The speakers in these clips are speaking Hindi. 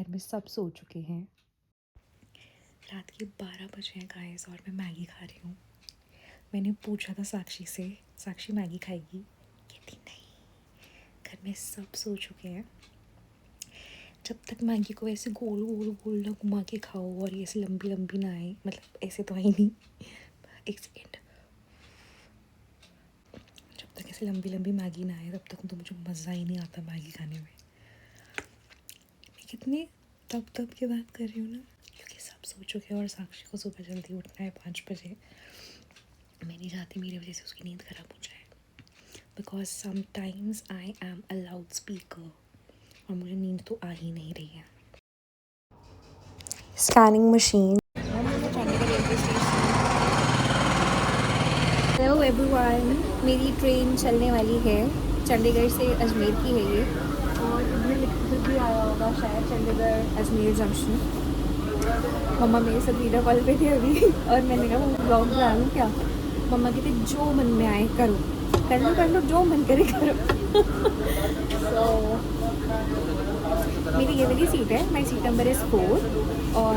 घर में सब सो चुके हैं। रात के 12 बजे हैं गाइस और मैं मैगी खा रही हूँ। मैंने पूछा था साक्षी से, साक्षी मैगी खाएगी? कहती नहीं, घर में सब सो चुके हैं। जब तक मैगी को ऐसे गोल गोल गोल ना घुमा के खाओ और ये ऐसे लंबी लंबी ना आए, मतलब ऐसे तो आई नहीं, एक सेकेंड, जब तक ऐसे लंबी लंबी मैगी ना आए तब तक तो मुझे मज़ा ही नहीं आता मैगी खाने में। मैं कितनी तब की बात कर रही हूँ ना, क्योंकि सब सो चुके हैं और साक्षी को सुबह जल्दी उठना है 5 बजे। मैं नहीं चाहती मेरी वजह से उसकी नींद ख़राब हो जाए, because sometimes I am a loud speaker और मुझे नींद तो आ ही नहीं रही है। Scanning machine. हेलो एवरीवन, मेरी ट्रेन चलने वाली है। चंडीगढ़ से अजमेर की है ये, और इधर लिख भी आया होगा शायद चंडीगढ़ अजमेर जंक्शन। मम्मा मेरे साथ वीडियो कॉल पे थे अभी और मैंने कहा मैं ब्लॉग बना लूँ क्या? मम्मा कहते जो मन में आए करो, कर लो जो मन करे करो। So, मेरी ये वाली सीट है, मेरी सीट नंबर इज़ 4। और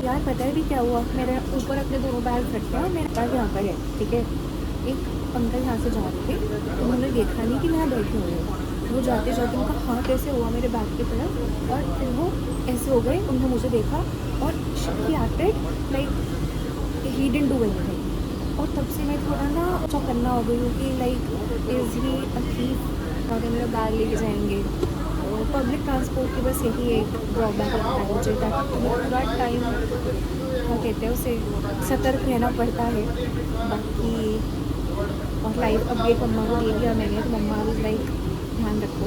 यार पता है भी क्या हुआ, मेरे ऊपर अपने दोनों बैग रखे हैं और मेरा बैग यहाँ पर है, ठीक है। एक अंकल यहाँ से जा रहे थे, तो उन्होंने देखा नहीं कि मैं बैठी हुई हूँ। वो जाते जाते उनका हाथ ऐसे हुआ मेरे बैग की तरफ और फिर वो ऐसे हो गए, उन्होंने मुझे देखा और he acted like he didn't do anything. और तब से मैं थोड़ा ना चौकन्ना हो गई हूँ कि like is he a thief, अगर मेरा बैग लेके जाएंगे। तो पब्लिक ट्रांसपोर्ट की बस यही एक ड्रॉबैक लगता है मुझे, ताकि पूरा टाइम क्या कहते हैं उसे सतर्क रहना पड़ता है। बाकी और लाइफ अपडेट मम्मा को दे दिया मैंने, तो मम्मा भी लाइक ध्यान रखो।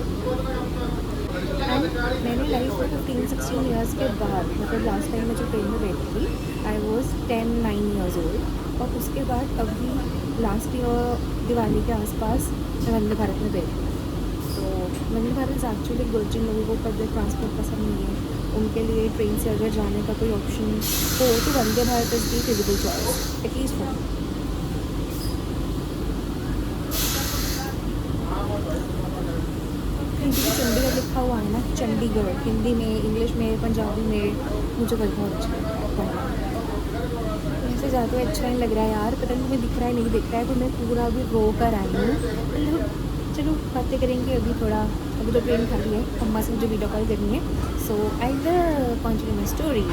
एंड मैंने लाइफ में 15-16 ईयर्स के बाद, मतलब लास्ट टाइम मैं जो ट्रेन में बैठी थी आई वॉज 10-9 ईयर्स ओल्ड, और उसके बाद अभी लास्ट ईयर दिवाली के आसपास मैं वंदे भारत में बैठी। तो Vande Bharat is actually good, जिन लोगों को पब्लिक ट्रांसपोर्ट पसंद नहीं है उनके लिए ट्रेन से अगर जाने का कोई ऑप्शन हो तो Vande Bharat is the feasible choice, at least for me. Hindi में चंडीगढ़ लिखा हुआ है ना, चंडीगढ़, हिंदी में, इंग्लिश में, पंजाबी में, मुझे बहुत अच्छा लगता है। ऐसे ज़्यादा अच्छा नहीं लग रहा है यार, पता नहीं तुम्हें दिख रहा है नहीं दिख रहा है, तो मैं पूरा अभी रो कर आई हूँ। मतलब चलो बातें करेंगे अभी थोड़ा, अभी तो ट्रेन खाली है, अम्मा से मुझे वीडियो कॉल करनी है। So I will continue my stories.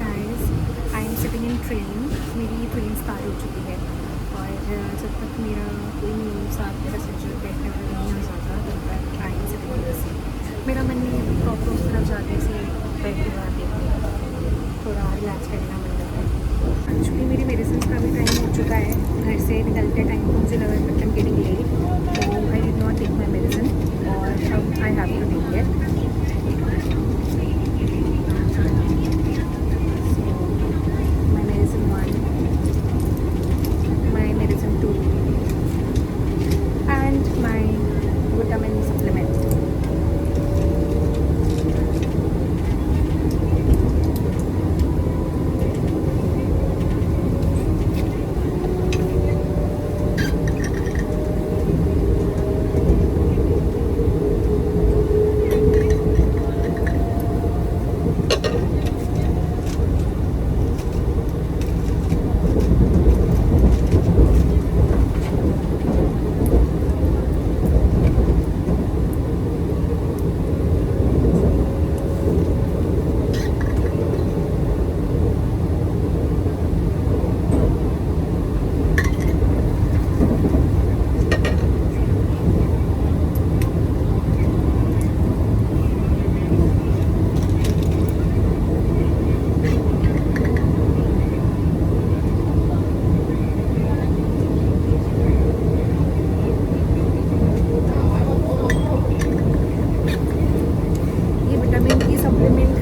Guys, I am sitting in train, मेरी ट्रेन स्टार्ट हो चुकी है और जब तक मेरा कोई न्यूज़ आपके पैसेंजर बैठने वाला नहीं आ जाता तब तक आई एम सिटिंग इन दिस। मेरा मन नहीं है प्रॉपर उस तरफ जाते से बैठ के बात, थोड़ा रिलैक्स करना मन करता है। एक्चुअली मेरी मेडिसिन का भी टाइम हो चुका है, घर से निकलते टाइम मुझे लगा कि आई एम गेटिंग लेट, तो I did not take my medicine और अब I have to take it. My medicine 1, my medicine 2 and my vitamin supplement.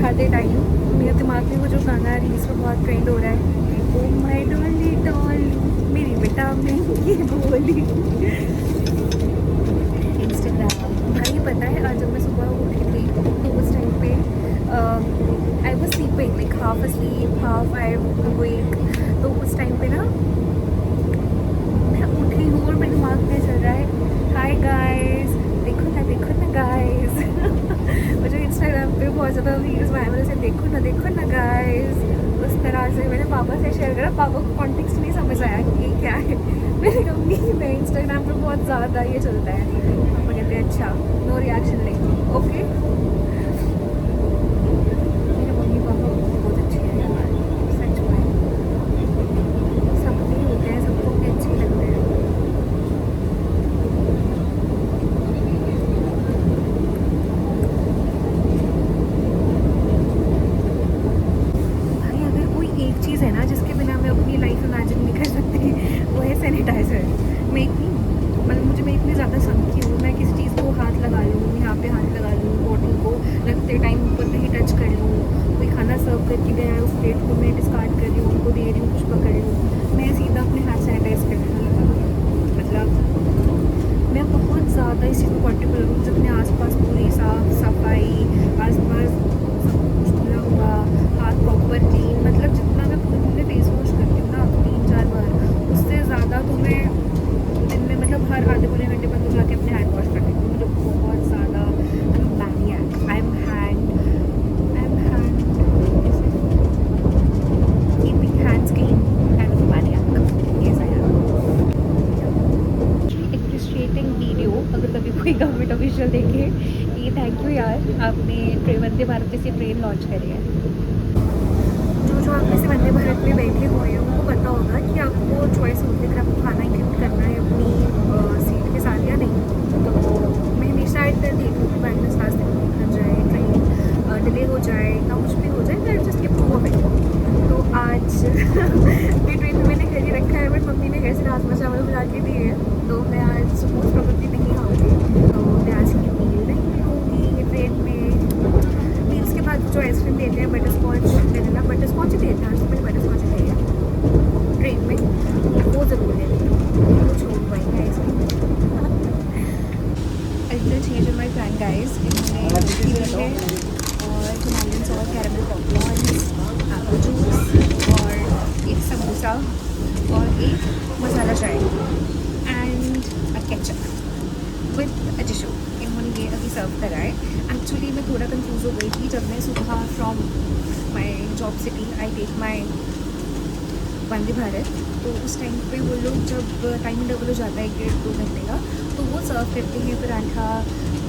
खाते टाइम मेरे दिमाग में वो जो गाना रील्स में बहुत ट्रेंड हो रहा है, ओ माय डॉली डॉली मेरी विटामिन की गोली। इंस्टाग्राम भाई पता है, आज जब मैं सुबह उठी थी तो उस टाइम पे I was sleeping like half asleep half I awake, तो उस टाइम पे ना मैं उठी हूँ और मेरे दिमाग में चल रहा है हाय गाइस, देखो ना गाइस। मुझे इंस्टाग्राम पे बहुत ज़्यादा रील्स वायरल से देखो ना गाइस, उस तरह से मैंने पापा से शेयर करा। पापा को कॉन्टेक्स्ट नहीं समझ आया कि ये क्या है। मैंने कहा मैं इंस्टाग्राम पर बहुत ज़्यादा ये चलता है। पापा कहते हैं अच्छा, नो रिएक्शन लेंगे, ओके। मेरे मम्मी पापा बहुत अच्छे हैं यार, सच में। सबके होते हैं, सबको भी अच्छे लगते हैं। भाई अगर कोई एक चीज़ है ना जिसके बिना मैं अपनी लाइफ इमेजिन नहीं कर सकती, वो है सैनिटाइज़र। मैं इतनी मतलब मैं इतनी ज़्यादा संकी हूँ, मैं किसी चीज़ को हाथ लगा लूँ, यहाँ पे हाथ लगा लूँ, बॉटल को रखते टाइम ऊपर कहीं टच कर लूँ, कोई खाना सर्व करके गया है उस प्लेट को मैं डिस्कार्ड कर रही हूँ, उनको दे रही हूँ, कुछ पकड़ रही हूँ, मैं सीधा अपने हाथ सैनिटाइज करने लगा। मतलब मैं बहुत ज़्यादा इस चीज़ में पर्टिकुलर हूँ। अपने आसपास पूरी साफ सफाई, आसपास सब कुछ धुला हुआ, हाथ प्रॉपर क्लीन। मतलब जितना मैं पूरे दिन में फेस वॉश करती हूँ ना 3-4 बार, उससे ज़्यादा तो मैं दिन में मतलब हर आधे पौने घंटे बाद तो जाके अपने हैंड वॉश कर लेती हूँ। मुझे बहुत ज़्यादा I am keeping hands clean and maniac, yes I am. Appreciating video, अगर कभी कोई गवर्नमेंट ऑफिशियल देखे, ये थैंक यू यार, आपने वंदे भारत जैसी ट्रेन लॉन्च करी है। जो आप में से वंदे भारत में बैठे हुए हैं उनको पता होगा कि आपको चॉइस होती है अगर आपको खाना इंक्लूड करना है अपनी सीट के साथ या नहीं। तो मैं हमेशा ऐड कर देती हूँ कि बैठ में सांस निकल जाए, ट्रेन डिले हो जाए या कुछ भी हो जाए, मैं जस्ट इम्प्रूव हो गई। तो आज ये ट्रेन में मैंने घर ही रखा है, बट मम्मी ने घर से राजमा चावल बना के दिए हैं, तो मैं आज मोस्ट प्रोबेबली नहीं खाऊँगी। तो मैं आज की मील नहीं लूँगी ये ट्रेन में। मील्स के बाद जो आइसक्रीम देते हैं butterscotch, vanilla butterscotch ही देते हैं, आज तो मैंने बटर स्कॉच ही लिया ट्रेन में, वो ज़रूर लेती हूँ, वो छोड़ पाएंगे ice cream. Alter change in my plan guys, इन्होंने है और हिमालयन और कैरेमल पॉपकॉर्न्स, एप्पल जूस और एक समोसा और एक मसाला चाय and a ketchup with a tissue. इन्होंने ये अभी सर्व करा है। एक्चुअली मैं थोड़ा कंफ्यूज हो गई थी जब मैं सुबह from my job city I take my Vande Bharat, तो उस टाइम पे वो लोग जब टाइम डबल हो जाता है 1-2 घंटे का, तो वो सर्व करते हैं पराठा,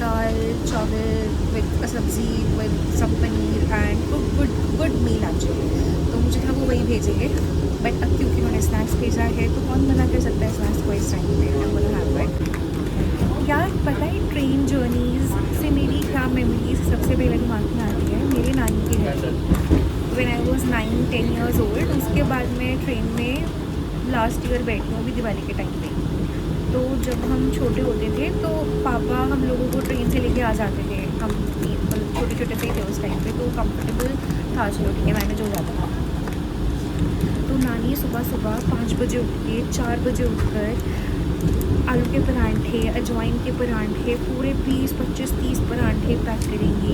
दाल चावल विद सब्ज़ी विद सब paneer and good meal actually. तो मुझे था वो वही भेजेंगे, बट अब क्योंकि उन्होंने स्नैक्स भेजा है तो कौन मना कर सकता है स्नैक्स को इस टाइम पे। यार पता है ट्रेन जर्नीज़ से मेरी क्या मेमोरीज सबसे पहले दिमाग में आती है मेरे नानी के घर की। When I was 9-10 years old, उसके बाद मैं ट्रेन में लास्ट ईयर बैठी हूँ अभी दिवाली के टाइम पे। तो जब हम छोटे होते थे तो पापा हम लोगों को ट्रेन से लेके आ जाते थे, हम मतलब छोटे छोटे से ही थे उस टाइम पे, तो कंफर्टेबल था, चलो ठीक है मैनेज हो जाता था। तो नानी सुबह सुबह 5 बजे उठ के 4 बजे उठकर आलू के परांठे, अजवाइन के परांठे, पूरे 20-25-30 परांठे पैक करेंगी,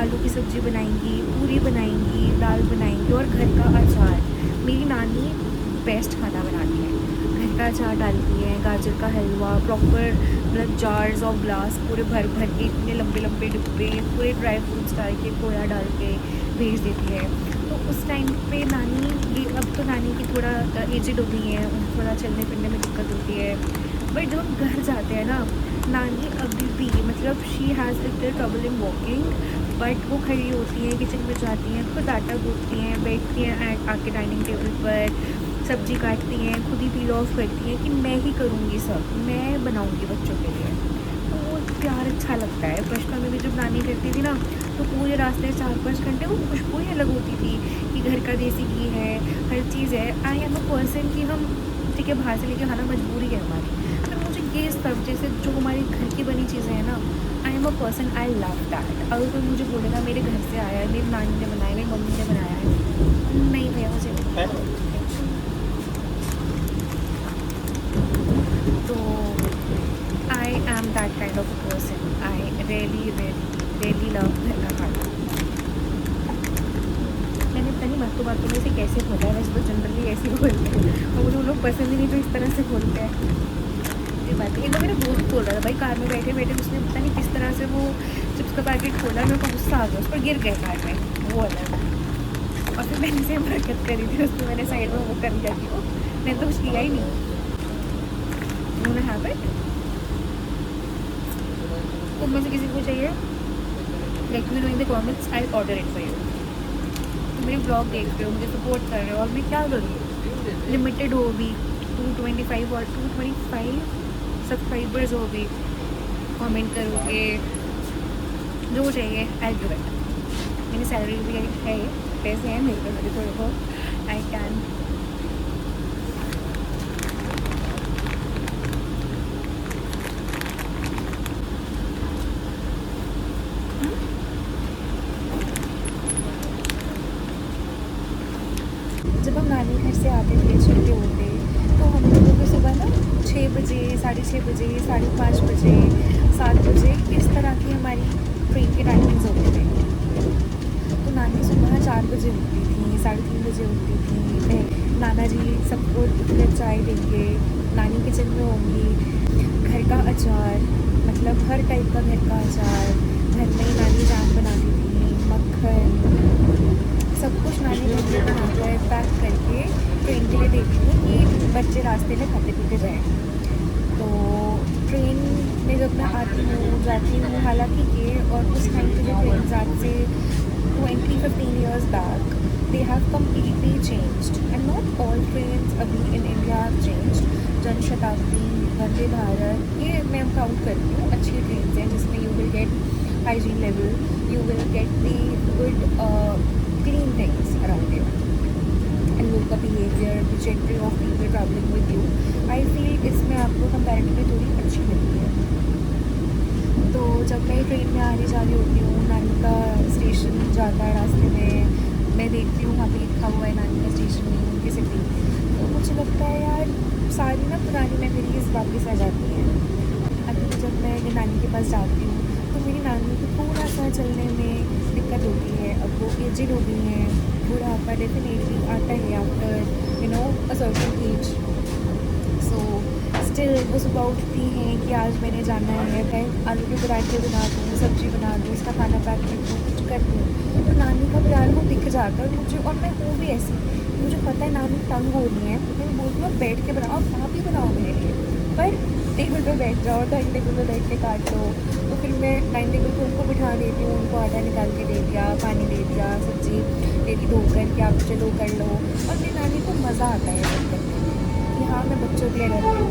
आलू की सब्ज़ी बनाएंगी, पूरी बनाएंगी, दाल बनाएंगी और घर का अचार। मेरी नानी बेस्ट खाना बनाती है, घर का अचार डालती है, गाजर का हलवा प्रॉपर, मतलब जार्स और ग्लास पूरे भर भर के, इतने लंबे लंबे डिब्बे, पूरे ड्राई फ्रूट्स डाल के, खोया डाल के भेज देती है। तो उस टाइम पे नानी, ये अब तो नानी की थोड़ा एजड हो गई है, उनको थोड़ा चलने फिरने में दिक्कत होती है, बट जब हम घर जाते हैं ना, नानी अभी भी मतलब she has little trouble in walking, but वो खड़ी होती हैं, किचन में जाती हैं, खुद आटा गूंथती हैं, बैठती हैं आके डाइनिंग टेबल पर, सब्ज़ी काटती हैं, खुद ही पील ऑफ करती हैं कि मैं ही करूँगी सब, मैं बनाऊँगी बच्चों के लिए। तो वो प्यार अच्छा लगता है। बचपन में भी जब नानी करती थी ना, तो पूरे रास्ते 4-5 घंटे वो खुशबू ही अलग होती थी कि घर का देसी घी है, हर चीज़ है। आई एम अ पर्सन कि हम ठीक है बाहर से लेके खाना मजबूरी है हमारी, पर मुझे ये सब जैसे जो हमारी घर की बनी चीज़ें हैं ना, I am a person, I love that. अगर कोई मुझे बोलेगा मेरे घर से आया है, मेरी नानी ने बनाया, मेरी मम्मी ने बनाया है, नहीं भैया मुझे नहीं। तो आई am that kind of person, I really love घर का खाना। मैंने पता नहीं बातों में से कैसे बोला है, वैसे तो जनरली ऐसे ही बोलते हैं और मुझे वो लोग पसंद ही नहीं जो इस तरह से बोलते हैं। ये बात है। एक बार मेरा दोस्त बोल रहा था भाई कार में बैठे बैठे, उसने पता नहीं किस तरह तरह से वो चिप्स का पैकेट खोला, मेरे को गुस्सा आ गया, उस पर गिर गए कार में, वो अलग। और फिर मैंने सेम हरकत करी थी, उसको मैंने साइड में वो कर दिया कि वो मैंने तो कुछ किया ही नहीं। You know have it. तो मुझे किसी को चाहिए let me know in the comments, I order it for you. तो मेरे ब्लॉग देख रहे हो, मुझे सपोर्ट कर रहे हो, और मैं क्या करूँ, लिमिटेड हो भी 225 और 225 सब्सक्राइबर्स हो भी, कमेंट करोगे जो चाहिए आई डू इट। मेरी सैलरी भी है, पैसे हैं मेरे पास, मेरे थोड़े बहुत आई कैन। जब हम नानी घर से आते थे छोटे होते, तो हम लोगों को सुबह ना 6 बजे, 6:30 बजे, 5:30 बजे, 7 बजे इस तरह की हमारी ट्रेन की टाइमिंग्स होती थी। तो नानी सुबह 4 बजे उठती थी, 3:30 बजे उठती थी। फिर नाना जी सबको उठकर चाय देंगे, नानी किचन में होंगी। घर का अचार, मतलब हर टाइप का घर का अचार, घर में ही नानी जान बनाती थी, मक्खन, सब कुछ नानी घर में बनाकर पैक करके ट्रेन के लिए देती थी कि बच्चे रास्ते में खाते पीते जाएँ। तो ट्रेन में जब मैं आती हूँ जाती हूँ, हालांकि ये और उस टाइम पे जो ट्रेन आज से 15 years बैक, they have completely changed and not all trains अभी in India have changed. Janshatabdi, Vande Bharat, ये मैं काउंट करती हूँ अच्छी ट्रेन हैं जिसमें you will get hygiene level, you will get the good clean things around you and local behavior, the gentry of people traveling with you. I feel इसमें आपको comparatively थोड़ी अच्छी लगती है। तो जब मैं ट्रेन में आने जा रही होती हूँ, नानी का स्टेशन जाता है रास्ते में, मैं देखती हूँ वहाँ पे लिखा हुआ है नानी का स्टेशन नहीं, उनकी सिटी। तो मुझे लगता है यार सारी ना पुरानी मेमोरीज वापस आ जाती हैं। अभी जब मैं नानी के पास जाती हूँ तो मेरी नानी को थोड़ा सा चलने में दिक्कत होती है, अब वो एजेड हो गई हैं, बुढ़ापा डेफिनेटली आता है after a certain age. So still वो सुबह उठती हैं कि आज मैंने जाना है, मैं आलू के पराठे बना दूँ, सब्ज़ी बना दूँ, उसका खाना पैक कर दूँ, कुछ कर दूँ। तो नानी का प्यार वो दिख जाता है मुझे, और मैं हूँ भी ऐसी, मुझे पता है नानी तंग हो रही है, तो मैं बोलती हूँ बैठ के बनाओ, आप ही बनाओ मेरे लिए, पर टेबल पे बैठ जाओ, डाइनिंग टेबल पे बैठ के काट लो। तो फिर मैं डाइनिंग टेबल पे उनको बिठा देती हूँ, उनको आटा निकाल के दे दिया, पानी दे दिया, सब्ज़ी तेरी धोकर के आप चलो कर लो। और मेरी नानी को मज़ा आता है सब करने में कि हाँ मैं बच्चों के लिए रहती हूँ।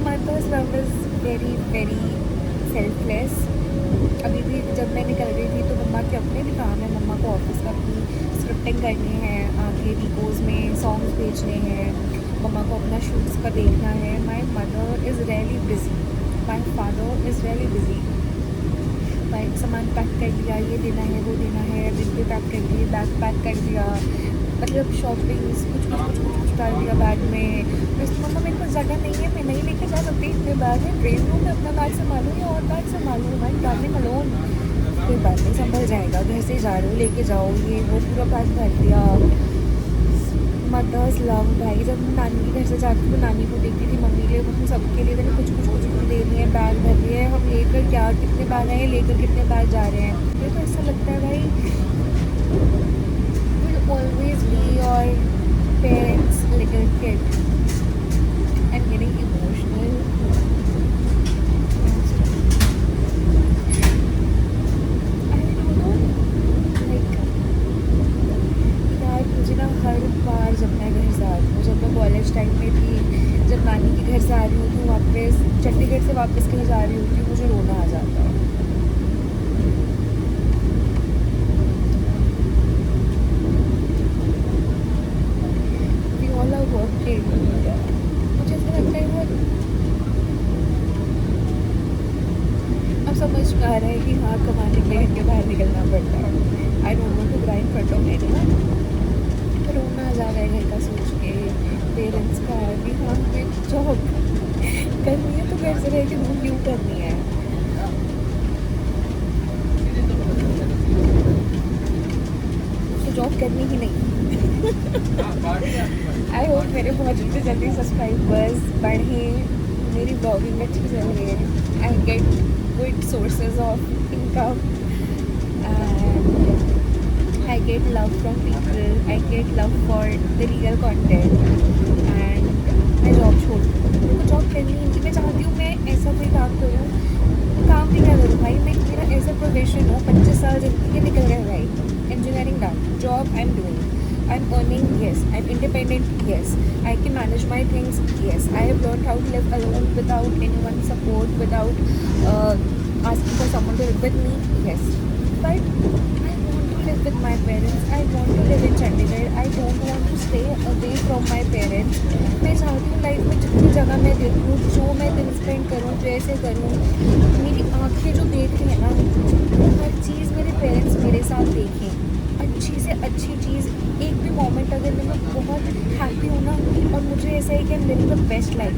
Mother's love is very very selfless. अभी भी जब मैं निकल रही थी तो मम्मा के अपने भी काम है, मम्मा को ऑफिस में अपनी स्क्रिप्टिंग करनी है, आगे वीकोज़ में सॉन्ग्स भेजने हैं, मम्मा को अपना शूट्स का देखना है। My mother is really busy, my father is really busy. भाई सामान पैक कर दिया, ये देना है वो देना है, डिब्बे पैक कर दिए, बैग पैक कर दिया, मतलब शॉपिंग कुछ डाल दिया बैग में। तो इसमें मम्मा मेरे पास जगह नहीं है, मैं नहीं लेके जा सकती, इतने बैग है, ट्रेन में मैं अपना बैग संभालूँ या और बैग संभालूँ, माई डार्लिंग अलोन। कोई बात नहीं, संभल जाएगा, घर से जा रहे हो लेके जाओ, ये वो पूरा पैक कर दिया। मदर्स लव भाई, जब मैं नानी के घर से जाती तो नानी को देखती थी, मम्मी के लिए हम सबके लिए कुछ दे रही है, बैग भर रही है, हम लेकर क्या कितने बैग आए, लेकर कितने बैग जा रहे हैं। मुझे तो ऐसा लगता है भाई will always be your parents little kid. I am getting emotional. मुझे ना हर बार जब मैं घर से आती हूँ, जब मैं कॉलेज टाइम में थी, जब नानी के घर से आ रही होती हूँ, वापस चंडीगढ़ से वापस कहीं जा रही होती हूँ, मुझे रोना आ जाता है। We all are working. मुझे ऐसा लगता है अब समझ में आ रहा है कि हाँ कमाने के लिए घर के बाहर निकलना पड़ता है। I don't want to cry in front of anyone. रोना आ जा रहा है घर का सोच के, पेरेंट्स का है कि हाँ हमें जॉब करनी है तो घर से रह के वो क्यों करनी है। तो जॉब करनी ही नहीं। आई होप मेरे बहुत जल्दी सब्सक्राइबर्स बढ़ें, मेरी ब्लॉगिंग अच्छी चल रही है, I get good sources of income, and I get love from people. I get love for the real content, and मैं जॉब छोड़ दूँ, मेरे को जॉब करनी ही नहीं। मैं चाहती हूँ मैं ऐसा कोई काम करूँ, काम भी क्या करूँ भाई, मैं मेरा ऐसा प्रोफेशन हो, 25 साल जिंदगी के निकल गए भाई, engineering done, job I'm doing, I'm earning, yes, I'm independent, yes, I can manage my things, yes, I have learned how to live alone without anyone's support, without asking for someone to live with me, yes, but I want to live with my parents, I want to live in Chandigarh, I don't want to stay away from my parents। मैं चाहती हूँ लाइफ में जितनी जगह मैं देखूँ, जो मैं दिन स्पेंड करूँ, जैसे करूँ, मेरी आँखें जो देख रही हैं ना, वो हर चीज़ मेरे पेरेंट्स मेरे साथ देखें, अच्छी से अच्छी चीज़। एक भी मोमेंट अगर मैं बहुत हैप्पी हूँ ना, और मुझे ऐसा है कि I am living the best life,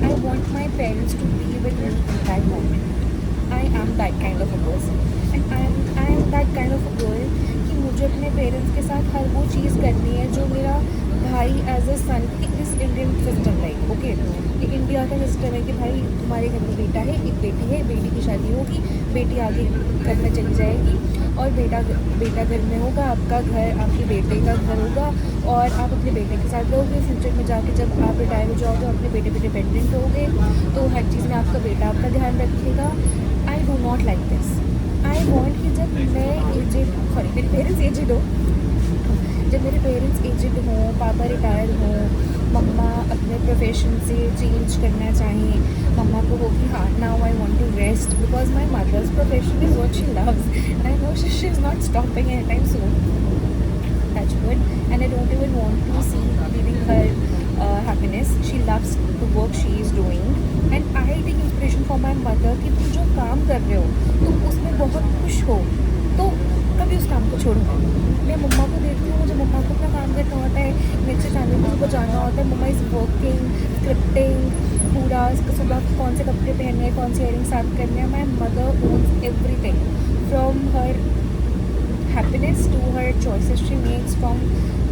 I want my parents to be with me in that moment. I am that kind of a person, and I am that kind of a girl कि मुझे अपने पेरेंट्स के साथ हर वो चीज़ करनी है जो मेरा भाई एज अ सन। इस इंडियन सिस्टम लाइक ओके, ये इंडिया का सिस्टम है कि भाई तुम्हारे घर में बेटा है, एक बेटी है, बेटी की शादी होगी, बेटी आगे घर में चली जाएगी, और बेटा घर में होगा, आपका घर आपके बेटे का घर होगा, और आप अपने बेटे के साथ रहोगे। फ्यूचर में जाके जब आप रिटायर हो जाओगे, अपने बेटे पे डिपेंडेंट होगे, तो हर चीज़ में आपका बेटा आपका ध्यान रखेगा। I do not like this. I want कि जब मैं एजेड, सॉरी मेरे पेरेंट्स एजेड हो, जब मेरे पेरेंट्स एजेड हों, पापा रिटायर हों, मम्मा अपने प्रोफेशन से चेंज करना चाहें, मम्मा को हो कि हाँ now I want to rest because my mother's profession is what she loves, and I know she is not stopping any time soon, touch wood, and I don't even want to see leaving her happiness. She loves the work she is doing, and I take inspiration from my mother कि तुम जो काम कर रहे हो तुम उसमें बहुत खुश हो, तो कभी उस काम को छोड़ो मत। मैं मम्मा को देखती हूँ, मुझे मम्मा को अपना काम करना होता है, नेक्स्ट चैनल को जाना होता है, मम्मा इज़ वर्किंग, स्क्रिप्टिंग, पूरा सुबह कौन से कपड़े पहनने हैं, कौन सी इयरिंग साफ करने हैं। My mother owns everything from her happiness to her choices she makes, from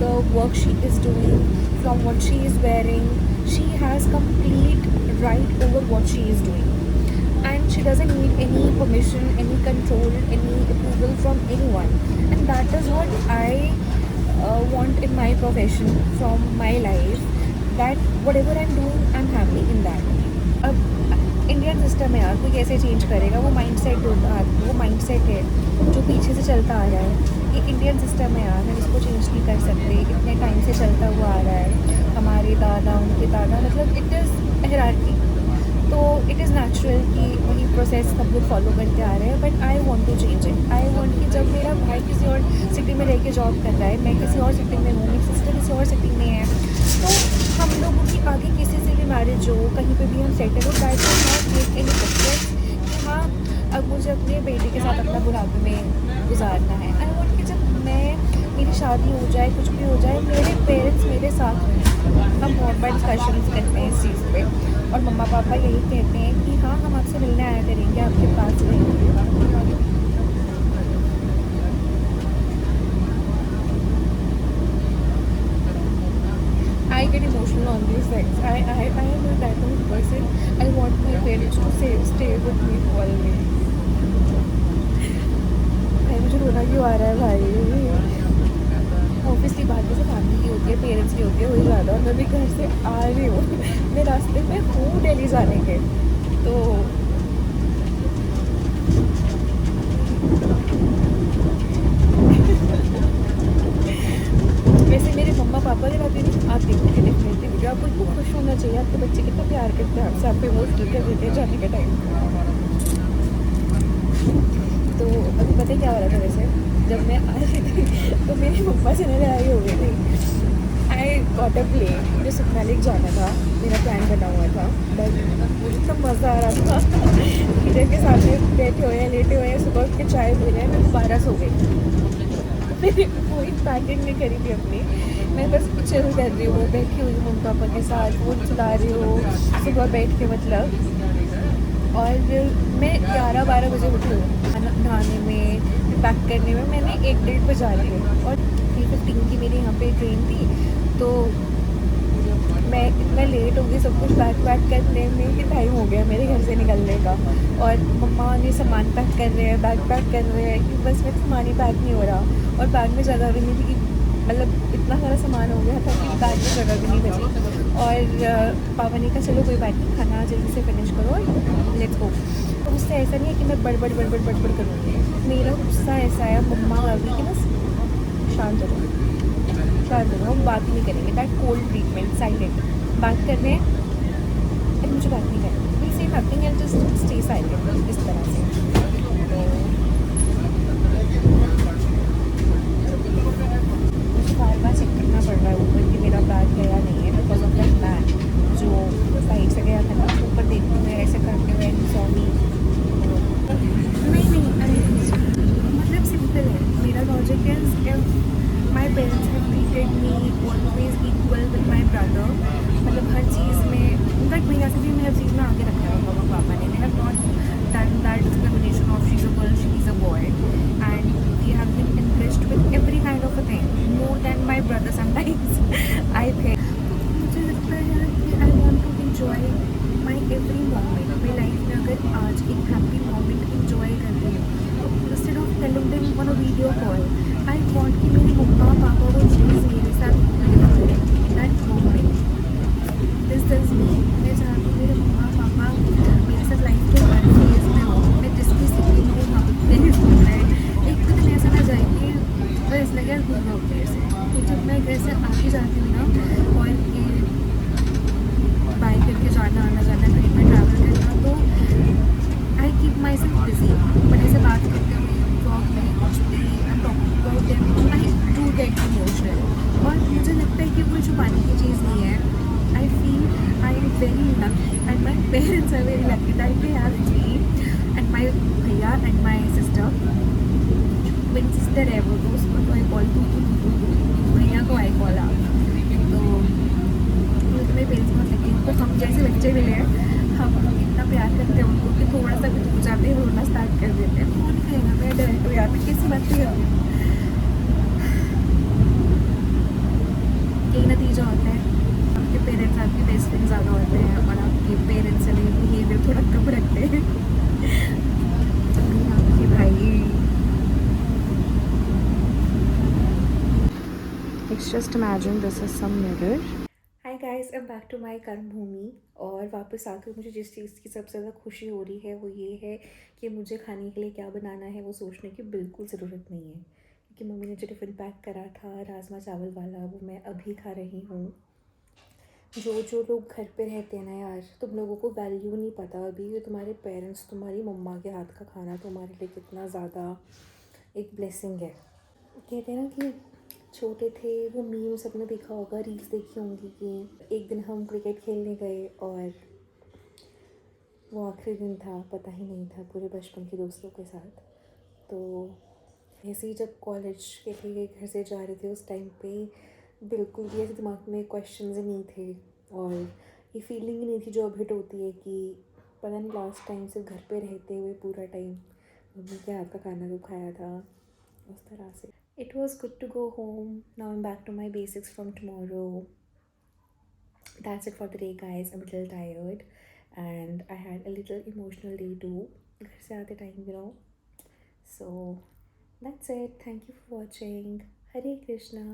the work she is doing, from what she is wearing. She has complete right over what she is doing, and she doesn't need any permission, any control, any approval from anyone, and that is what I want in my profession, from my life, that whatever I'm doing I'm happy in that। अब इंडियन सिस्टम है यार, कोई कैसे चेंज करेगा? वो माइंडसेट होता, वो माइंडसेट है जो पीछे से चलता आ रहा है। ये इंडियन सिस्टम है यार, हम इसको चेंज नहीं कर सकते, इतने टाइम से चलता हुआ आ रहा है, हमारे दादा उनके दादा, मतलब इट इज़ हायरार्की, तो इट इज़ नेचुरल कि वही प्रोसेस सब लोग फॉलो करते आ रहे हैं। But I want to change it. I want कि जब मेरा भाई किसी और सिटी में रह के जॉब कर रहा है, मैं किसी और सिटी में हूँ, मेरी सिस्टर किसी और सिटी में है, तो हम लोगों की आगे किसी से भी मैरिज हो, कहीं पे भी हम सेटल हो, that will not make any difference कि हाँ अब मुझे अपने बेटे के साथ अपना बुढ़ापे में गुजारना है। आई वॉन्ट कि जब मेरी शादी हो जाए, कुछ भी हो जाए, मेरे पेरेंट्स मेरे साथ रहें। हम बहुत बार डिस्कशंस करते हैं इस चीज़ पे, और मम्मा पापा यही कहते हैं कि हाँ हम आपसे मिलने आया करेंगे, आपके पास रहेंगे। I get emotional on these things. I am a that kind of person. I want my parents to stay with me always. भाई मुझे रोना क्यों आ रहा है भाई? ऑब्वियसली बात जैसे फैमिली की होती है, पेरेंट्स की होती है, वही ज़्यादा। और मैं भी घर से आ रही हूँ, मैं रास्ते में हूँ दिल्ली जाने के, तो वैसे मेरे मम्मा पापा के बात नहीं, आप देखोगे डेफिनेटली वीडियो, आपको इतना खुश होना चाहिए, आपके बच्चे कितना प्यार करते हैं आपसे, आपको इमोशनल कर देते हैं जाने के टाइम। तो अभी पता है क्या हो रहा था, वैसे जब मैं आ रही थी तो मेरी मम्मा से मेरी लड़ाई हो गई थी। आई गॉट अ प्लेन, मुझे सुखना लेक जाना था, मेरा प्लान बना हुआ था, बट मुझे इतना मज़ा आ रहा था हीटर के सामने बैठे हुए हैं, लेटे हुए हैं, सुबह उठ के चाय पी रहे हैं, मैं दोबारा सो गई। मैंने कोई पैकिंग नहीं करी थी अपनी, मैं बस चिल कर रही हूँ, बैठी हुई हूँ मम्मी पापा के साथ, फ़ोन चला रही हूँ सुबह बैठ के, मतलब। और मैं 11-12 बजे उठी हूँ, नहाने में, पैक करने में मैंने 1-1:30 बजा रही हूँ, और 3:15 की मेरी यहाँ पे ट्रेन थी, तो मैं इतना लेट हो गई सब कुछ पैक वैक करने में कि टाइम हो गया मेरे घर से निकलने का। और मम्मा ने सामान पैक कर रहे हैं, बैग पैक कर रहे हैं कि बस मेरा सामान ही पैक नहीं हो रहा। और बैग में जगह भी नहीं थी कि मतलब इतना सारा सामान हो गया था कि बैग में जगह भी नहीं बची। और पापा ने कहा चलो कोई बात नहीं, खाना जल्दी से फिनिश करो, लेट्स गो। तो मुझसे ऐसा नहीं है कि मैं बड़बड़ बड़बड़ बड़बड़ करूँगी। मेरा गुस्सा ऐसा है, मम्मा आ गई कि बस शांत हो जाओ, शांत हो जाओ, हम बात ही नहीं करेंगे। That cold treatment, silent. बात कर रहे हैं और मुझे बात नहीं करनी, will say nothing and just stay silent, इस तरह से। तो मुझे बार बार चेक करना पड़ रहा है ऊपर कि मेरा बैग है या नहीं है, बिकॉज ऑफ दैट मैन जो साइड से गया था ना, ऊपर देखते हुए ऐसे करते हुए सॉरी। नहीं नहीं, मतलब सिंपल है मेरा logic is, if my parents have treated me always equal with my brother, मतलब हर चीज़ में, इनफैक्ट भैया से भी मैं हर चीज़ में आगे रखा है मम्मा पापा ने, they have not done that discrimination of she is a girl, she is a boy, and they have been impressed with every kind of a thing more than my brother sometimes I think. तो मुझे लगता है यार कि I want to enjoy my every moment. मेरी लाइफ में अगर आज एक हैप्पी मोमेंट इन्जॉय कर रही हूँ तो instead of telling them on a video call, I want कि मेरे मम्मा पापा वो चीज़ मेरे साथ लिव करें इन that moment. This is me. मैं चाहती हूँ मेरे मम्मा पापा मेरे साथ लाइफ के हर फेज़ में हो, मैं जिस भी सिटी में हूँ वहाँ पर मेरे सुन रहे हैं। एक भी दिन ऐसा ना जाए कि बस लगे दूर रहो मेरे से। तो जब मैं घर से आके जाती हूँ ना, और ये बाइक करके जाना आना जाना, ट्रेन में ट्रैवल करना, तो I keep my self busy. But ऐसे बात करते हुए ब्लॉग में कुछ भी I talking about them, I do get emotional. और मुझे लगता है कि कोई छुपाने की चीज़ नहीं है। I feel I am very lucky and my parents are very lucky that they have me and my भैया and my sister. Twin sister है वो, तो उसको तो आई कॉल टू, भैया को आई कॉल आउट। तो मुझे तो मेरे पेरेंट्स बहुत लगे, तो हम जैसे बच्चे मिले हैं, हम इतना प्यार करते हैं उनको कि थोड़ा सा भी दूर जाते हैं रोना स्टार्ट कर देते हैं। कौन कहेगा मैं डायरेक्ट हूँ, यहाँ पे कैसी बात कर रही हूँ। यही नतीजा होता है, आपके पेरेंट्स आपके बेस्ट फ्रेंड ज़्यादा होते हैं और आपके पेरेंट्स से बिहेवियर थोड़ा कम रखते हैं। आपके भाई, Let's just imagine this is some mirror. Hi guys, I am back to my karma bhoomi. और वापस आकर मुझे जिस चीज़ की सबसे ज़्यादा खुशी हो रही है वो ये है कि मुझे खाने के लिए क्या बनाना है वो सोचने की बिल्कुल ज़रूरत नहीं है, क्योंकि मम्मी ने जो टिफ़िन पैक करा था राजमा चावल वाला, वो मैं अभी खा रही हूँ। जो जो लोग घर पे रहते हैं ना यार, तुम लोगों को वैल्यू नहीं पता अभी कि तुम्हारे पेरेंट्स, तुम्हारी मम्मा के हाथ का खाना तुम्हारे लिए कितना ज़्यादा एक ब्लेसिंग है। कहते हैं ना कि छोटे थे, वो मीम्स अपने देखा होगा, रील्स देखी होंगी कि एक दिन हम क्रिकेट खेलने गए और वो आखिरी दिन था, पता ही नहीं था, पूरे बचपन के दोस्तों के साथ। तो ऐसे ही जब कॉलेज के लिए घर से जा रहे थे उस टाइम पे बिल्कुल भी ऐसे दिमाग में क्वेश्चंस ही नहीं थे, और ये फीलिंग ही नहीं थी जो अब हिट होती है कि पता नहीं लास्ट टाइम सिर्फ घर पे रहते हुए पूरा टाइम मम्मी के हाथ का खाना जो खाया था, उस तरह से। It was good to go home, now I am back to my basics from tomorrow. That's it for the day guys, I'm a little tired and I had a little emotional day too घर से आते time, you know. So that's it, thank you for watching. Hare Krishna.